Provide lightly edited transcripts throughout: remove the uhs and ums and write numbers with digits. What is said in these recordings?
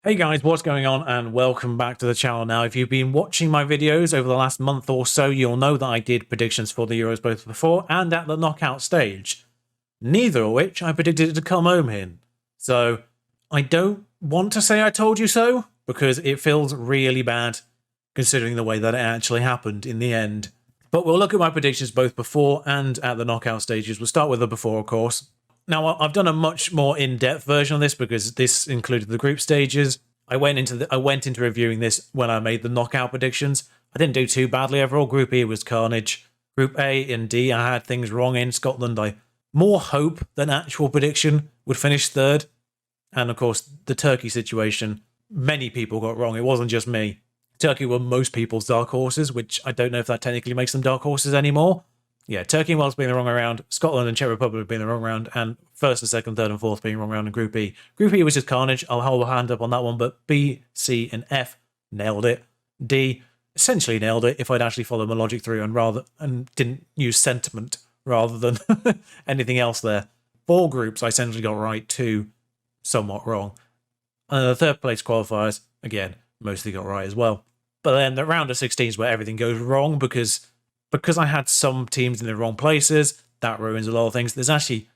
Hey guys, what's going on and welcome back to the channel. Now, if you've been watching my videos over the last month or so, you'll know that I did predictions for the Euros both before and at the knockout stage. Neither of which I predicted it to come home in. So, I don't want to say I told you so, because it feels really bad considering the way that it actually happened in the end. But we'll look at my predictions both before and at the knockout stages. We'll start with the before, of course. Now, I've done a much more in-depth version of this because this included the group stages. I went into reviewing this when I made the knockout predictions. I didn't do too badly overall. Group E was carnage. Group A and D, I had things wrong in. Scotland, I more hope than actual prediction would finish third. And of course, the Turkey situation, many people got wrong. It wasn't just me. Turkey were most people's dark horses, which I don't know if that technically makes them dark horses anymore. Yeah, Turkey and Wales being the wrong way round, Scotland and Czech Republic being the wrong round, and first and second, third and fourth being wrong round in Group E. Group E was just carnage. I'll hold a hand up on that one, but B, C, and F nailed it. D essentially nailed it if I'd actually followed my logic through and didn't use sentiment rather than anything else there. 4 groups I essentially got right, 2 somewhat wrong. And the third place qualifiers, again, mostly got right as well. But then the round of 16 is where everything goes wrong because I had some teams in the wrong places. That ruins a lot of things. There's actually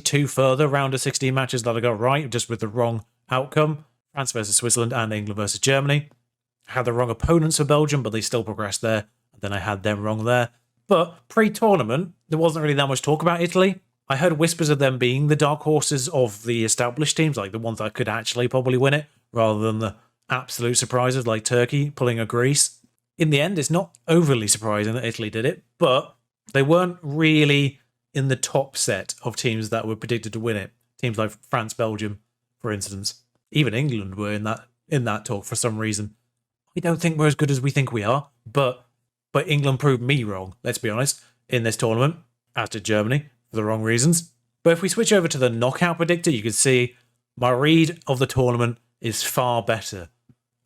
2 further round of 16 matches that I got right, just with the wrong outcome. France versus Switzerland and England versus Germany. I had the wrong opponents for Belgium, but they still progressed there. And then I had them wrong there. But pre-tournament, there wasn't really that much talk about Italy. I heard whispers of them being the dark horses of the established teams, like the ones that could actually probably win it, rather than the absolute surprises like Turkey pulling a Greece. In the end, it's not overly surprising that Italy did it, but they weren't really in the top set of teams that were predicted to win it. Teams like France, Belgium, for instance. Even England were in that talk for some reason. I don't think we're as good as we think we are, but England proved me wrong, let's be honest, in this tournament, as did Germany, for the wrong reasons. But if we switch over to the knockout predictor, you can see my read of the tournament is far better.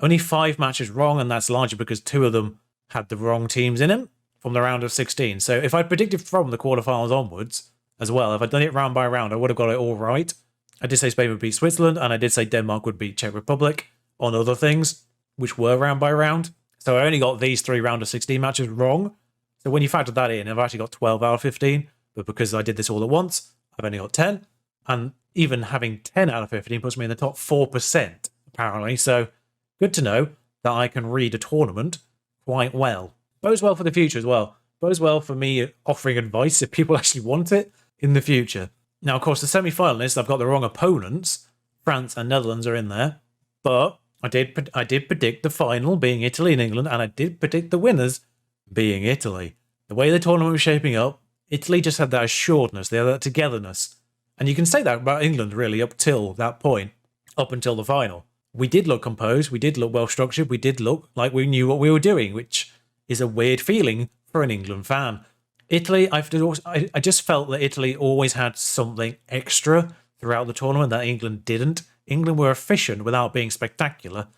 Only 5 matches wrong, and that's largely because 2 of them had the wrong teams in them from the round of 16. So if I predicted from the quarterfinals onwards as well, if I'd done it round by round, I would have got it all right. I did say Spain would beat Switzerland, and I did say Denmark would beat Czech Republic on other things, which were round by round. So I only got these 3 round of 16 matches wrong. So when you factor that in, I've actually got 12 out of 15. But because I did this all at once, I've only got 10. And even having 10 out of 15 puts me in the top 4%, apparently. So good to know that I can read a tournament quite well. Bodes well for the future as well. Bodes well for me offering advice if people actually want it in the future. Now, of course, the semi-finalists, I've got the wrong opponents. France and Netherlands are in there. But I did predict the final being Italy and England, and I did predict the winners being Italy. The way the tournament was shaping up, Italy just had that assuredness, they had that togetherness. And you can say that about England, really, up till that point, up until the final. We did look composed, we did look well-structured, we did look like we knew what we were doing, which is a weird feeling for an England fan. Italy, I just felt that Italy always had something extra throughout the tournament that England didn't. England were efficient without being spectacular.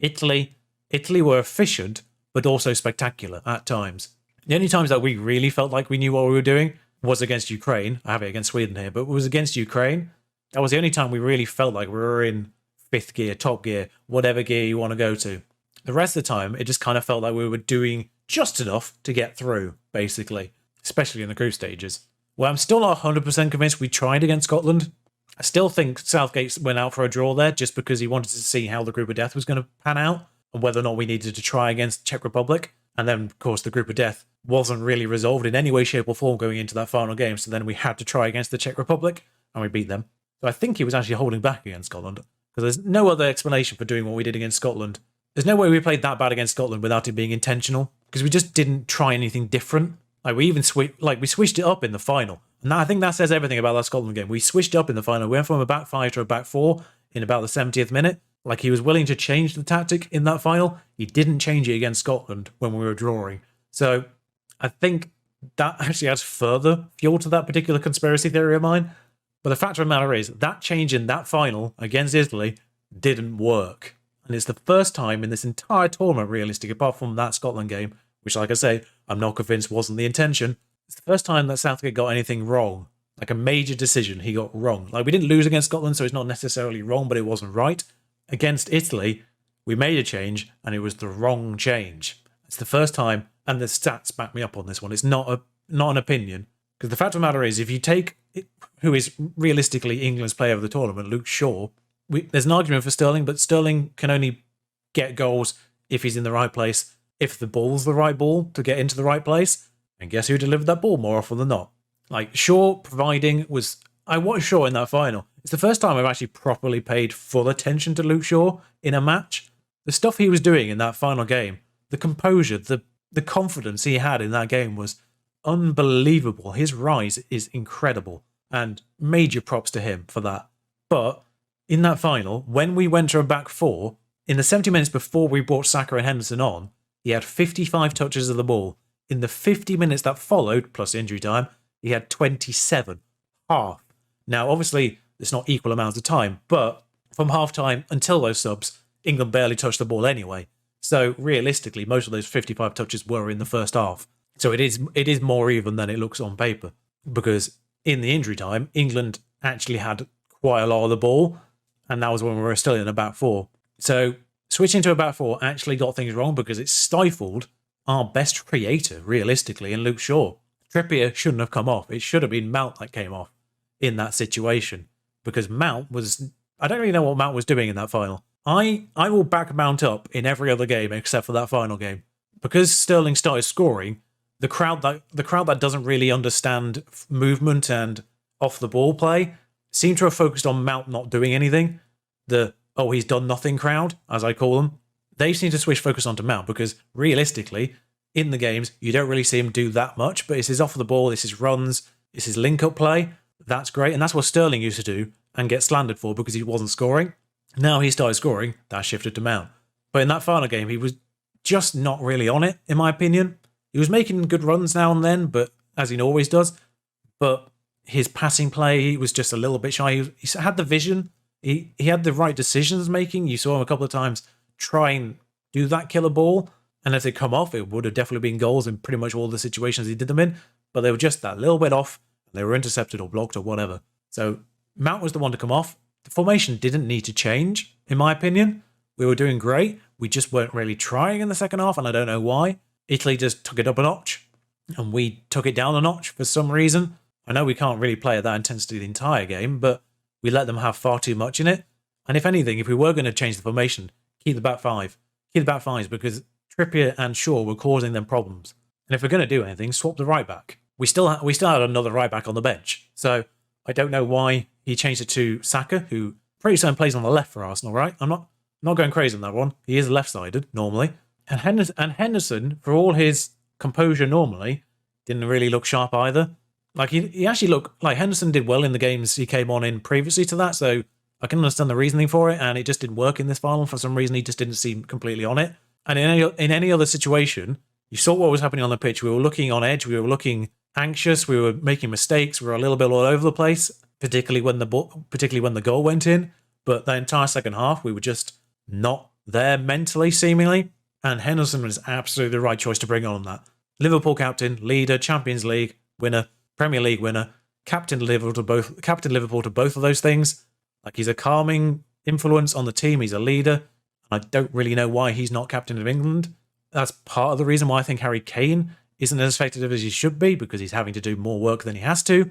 Italy were efficient, but also spectacular at times. The only times that we really felt like we knew what we were doing was against Ukraine. I have it against Sweden here, but it was against Ukraine. That was the only time we really felt like we were in 5th gear, top gear, whatever gear you want to go to. The rest of the time, it just kind of felt like we were doing just enough to get through, basically, especially in the group stages. Well, I'm still not 100% convinced we tried against Scotland. I still think Southgate went out for a draw there just because he wanted to see how the group of death was going to pan out and whether or not we needed to try against Czech Republic. And then, of course, the group of death wasn't really resolved in any way, shape or form going into that final game. So then we had to try against the Czech Republic and we beat them. So I think he was actually holding back against Scotland because there's no other explanation for doing what we did against Scotland. There's no way we played that bad against Scotland without it being intentional because we just didn't try anything different. Like we even we switched it up in the final. And I think that says everything about that Scotland game. We switched up in the final. We went from a back 5 to a back 4 in about the 70th minute. Like he was willing to change the tactic in that final. He didn't change it against Scotland when we were drawing. So I think that actually adds further fuel to that particular conspiracy theory of mine. But the fact of the matter is that change in that final against Italy didn't work. And it's the first time in this entire tournament, realistically, apart from that Scotland game, which, like I say, I'm not convinced wasn't the intention. It's the first time that Southgate got anything wrong. Like a major decision he got wrong. Like we didn't lose against Scotland, so it's not necessarily wrong, but it wasn't right. against Italy, we made a change and it was the wrong change. It's the first time, and the stats back me up on this one. It's not an opinion. Because the fact of the matter is, if you take who is realistically England's player of the tournament, Luke Shaw, there's an argument for Sterling, but Sterling can only get goals if he's in the right place, if the ball's the right ball to get into the right place. And guess who delivered that ball more often than not? Like, Shaw providing was... I watched Shaw in that final. It's the first time I've actually properly paid full attention to Luke Shaw in a match. The stuff he was doing in that final game, the composure, the confidence he had in that game was unbelievable. His rise is incredible, and major props to him for that. But in that final, when we went to a back four, in the 70 minutes before we brought Saka and Henderson on, he had 55 touches of the ball. In the 50 minutes that followed, plus injury time, he had 27. Half. Now, obviously, it's not equal amounts of time, but from half-time until those subs, England barely touched the ball anyway. So, realistically, most of those 55 touches were in the first half. So it is more even than it looks on paper. Because in the injury time, England actually had quite a lot of the ball, and that was when we were still in a back four. So, switching to a back four actually got things wrong because it stifled our best creator, realistically, in Luke Shaw. Trippier shouldn't have come off. It should have been Mount that came off in that situation, because Mount was... I don't really know what Mount was doing in that final. I will back Mount up in every other game except for that final game. Because Sterling started scoring, the crowd that doesn't really understand movement and off-the-ball play seem to have focused on Mount not doing anything. The, oh, he's done nothing crowd, as I call them. They seem to switch focus onto Mount because, realistically, in the games, you don't really see him do that much, but it's his off-the-ball, it's his runs, it's his link-up play. That's great, and that's what Sterling used to do and get slandered for because he wasn't scoring. Now he started scoring, that shifted to Mount. But in that final game, he was just not really on it, in my opinion. He was making good runs now and then, but as he always does. But his passing play, he was just a little bit shy. He had the vision. He had the right decisions making. You saw him a couple of times try and do that killer ball. And if they come off, it would have definitely been goals in pretty much all the situations he did them in. But they were just that little bit off. They were intercepted or blocked or whatever. So Mount was the one to come off. The formation didn't need to change, in my opinion. We were doing great. We just weren't really trying in the second half, and I don't know why. Italy just took it up a notch, and we took it down a notch for some reason. I know we can't really play at that intensity the entire game, but we let them have far too much in it. And if anything, if we were going to change the formation, keep the back five. Keep the back fives, because Trippier and Shaw were causing them problems. And if we're going to do anything, swap the right back. We still had another right back on the bench. So I don't know why he changed it to Saka, who pretty soon plays on the left for Arsenal, right? I'm not going crazy on that one. He is left-sided, normally. And Henderson, for all his composure normally, didn't really look sharp either. Like, he actually looked... Like, Henderson did well in the games he came on in previously to that, so I can understand the reasoning for it, and it just didn't work in this final. For some reason, he just didn't seem completely on it. And in any other situation, you saw what was happening on the pitch. We were looking on edge. We were looking anxious. We were making mistakes. We were a little bit all over the place, particularly when the goal went in. But the entire second half, we were just not there mentally, seemingly. And Henderson was absolutely the right choice to bring on that. Liverpool captain, leader, Champions League winner, Premier League winner, captain Liverpool to both of those things. Like, he's a calming influence on the team. He's a leader. I don't really know why he's not captain of England. That's part of the reason why I think Harry Kane isn't as effective as he should be, because he's having to do more work than he has to.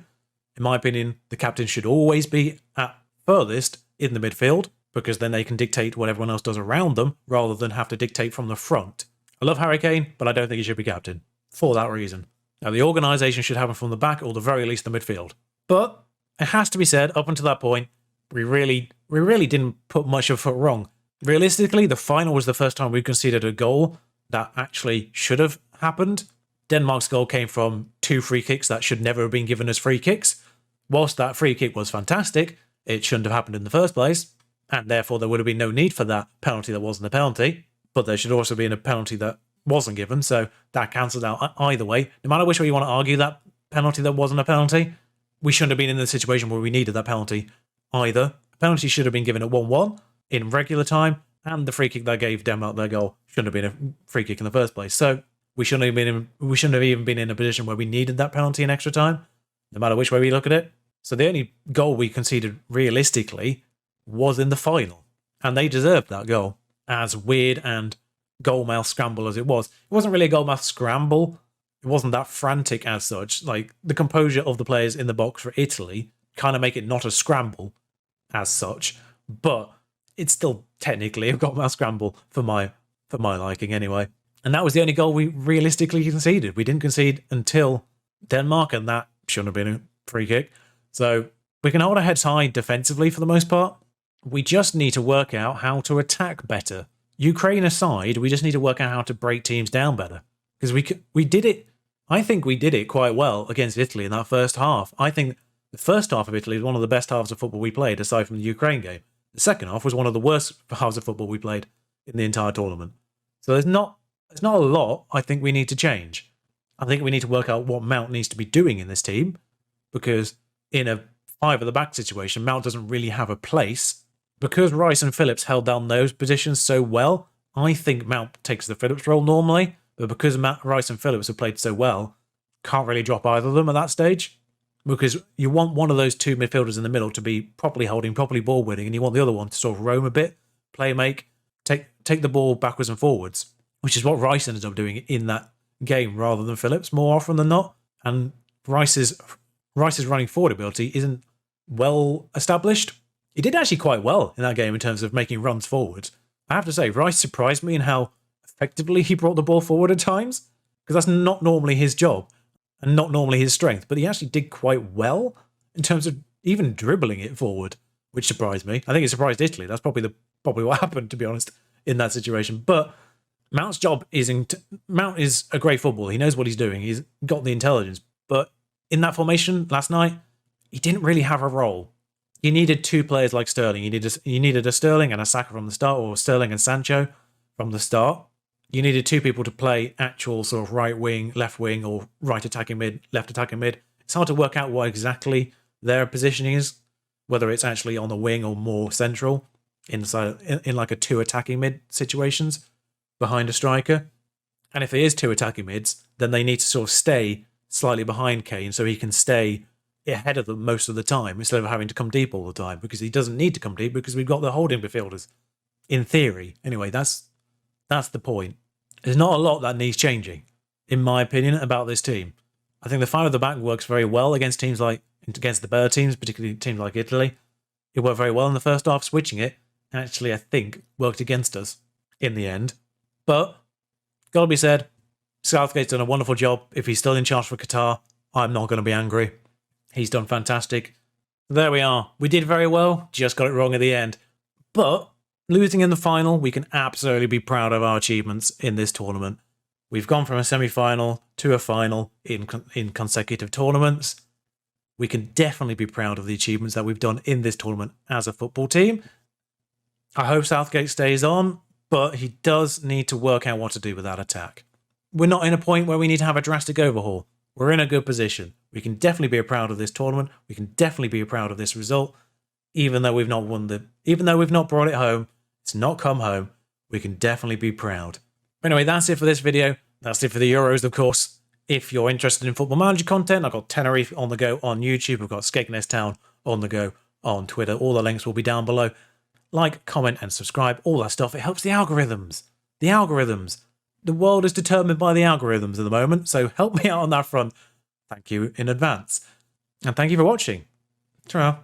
In my opinion, the captain should always be at furthest in the midfield, because then they can dictate what everyone else does around them, rather than have to dictate from the front. I love Harry Kane, but I don't think he should be captain, for that reason. Now, the organisation should happen from the back, or the very least the midfield. But it has to be said, up until that point, we really didn't put much of a foot wrong. Realistically, the final was the first time we conceded a goal that actually should have happened. Denmark's goal came from 2 free kicks that should never have been given as free kicks. Whilst that free kick was fantastic, it shouldn't have happened in the first place, and therefore there would have been no need for that penalty that wasn't a penalty. But there should also be a penalty that wasn't given, so that cancelled out either way. No matter which way you want to argue that penalty that wasn't a penalty, we shouldn't have been in the situation where we needed that penalty either. A penalty should have been given at 1-1 in regular time, and the free kick that gave Denmark their goal shouldn't have been a free kick in the first place. So we shouldn't have even been in a position where we needed that penalty in extra time, no matter which way we look at it. So the only goal we conceded realistically was in the final. And they deserved that goal. As weird and goalmouth scramble as it was. It wasn't really a goalmouth scramble. It wasn't that frantic as such. Like, the composure of the players in the box for Italy kind of make it not a scramble as such. But it's still technically a goalmouth scramble for my liking anyway. And that was the only goal we realistically conceded. We didn't concede until Denmark, and that shouldn't have been a free kick. So we can hold our heads high defensively for the most part. We just need to work out how to attack better. Ukraine aside, we just need to work out how to break teams down better. Because we did it, I think we did it quite well against Italy in that first half. I think the first half of Italy was one of the best halves of football we played, aside from the Ukraine game. The second half was one of the worst halves of football we played in the entire tournament. So there's not a lot I think we need to change. I think we need to work out what Mount needs to be doing in this team, because in a five at the back situation, Mount doesn't really have a place. Because Rice and Phillips held down those positions so well, I think Mount takes the Phillips role normally, but because Rice and Phillips have played so well, can't really drop either of them at that stage, because you want one of those two midfielders in the middle to be properly holding, properly ball winning, and you want the other one to sort of roam a bit, play make, take the ball backwards and forwards, which is what Rice ended up doing in that game rather than Phillips more often than not. And Rice's running forward ability isn't well established. He did actually quite well in that game in terms of making runs forward. I have to say, Rice surprised me in how effectively he brought the ball forward at times, because that's not normally his job and not normally his strength, but he actually did quite well in terms of even dribbling it forward, which surprised me. I think it surprised Italy. That's probably what happened, to be honest, in that situation. But Mount's job Mount is a great footballer. He knows what he's doing. He's got the intelligence. But in that formation last night, he didn't really have a role. You needed two players like Sterling. You needed a Sterling and a Saka from the start, or Sterling and Sancho from the start. You needed two people to play actual sort of right wing, left wing, or right attacking mid, left attacking mid. It's hard to work out what exactly their positioning is, whether it's actually on the wing or more central, inside in like a two attacking mid situations behind a striker. And if there is two attacking mids, then they need to sort of stay slightly behind Kane so he can stay ahead of them most of the time instead of having to come deep all the time, because he doesn't need to come deep because we've got the holding midfielders. In theory. Anyway, that's the point. There's not a lot that needs changing, in my opinion, about this team. I think the five at the back works very well against the better teams, particularly teams like Italy. It worked very well in the first half. Switching it actually, I think, worked against us in the end. But, gotta be said, Southgate's done a wonderful job. If he's still in charge for Qatar, I'm not going to be angry. He's done fantastic. There we are. We did very well, just got it wrong at the end. But losing in the final, we can absolutely be proud of our achievements in this tournament. We've gone from a semi-final to a final in consecutive tournaments. We can definitely be proud of the achievements that we've done in this tournament as a football team. I hope Southgate stays on, but he does need to work out what to do with that attack. We're not in a point where we need to have a drastic overhaul. We're in a good position. We can definitely be proud of this tournament. We can definitely be proud of this result, even though we've not brought it home. It's not come home. We can definitely be proud. Anyway, that's it for this video. That's it for the Euros, of course. If you're interested in Football Manager content, I've got Tenerife on the go on YouTube. I've got Skegness Town on the go on Twitter. All the links will be down below. Like, comment, and subscribe. All that stuff. It helps the algorithms. The algorithms. The world is determined by the algorithms at the moment, so help me out on that front. Thank you in advance. And thank you for watching. Ta-ra.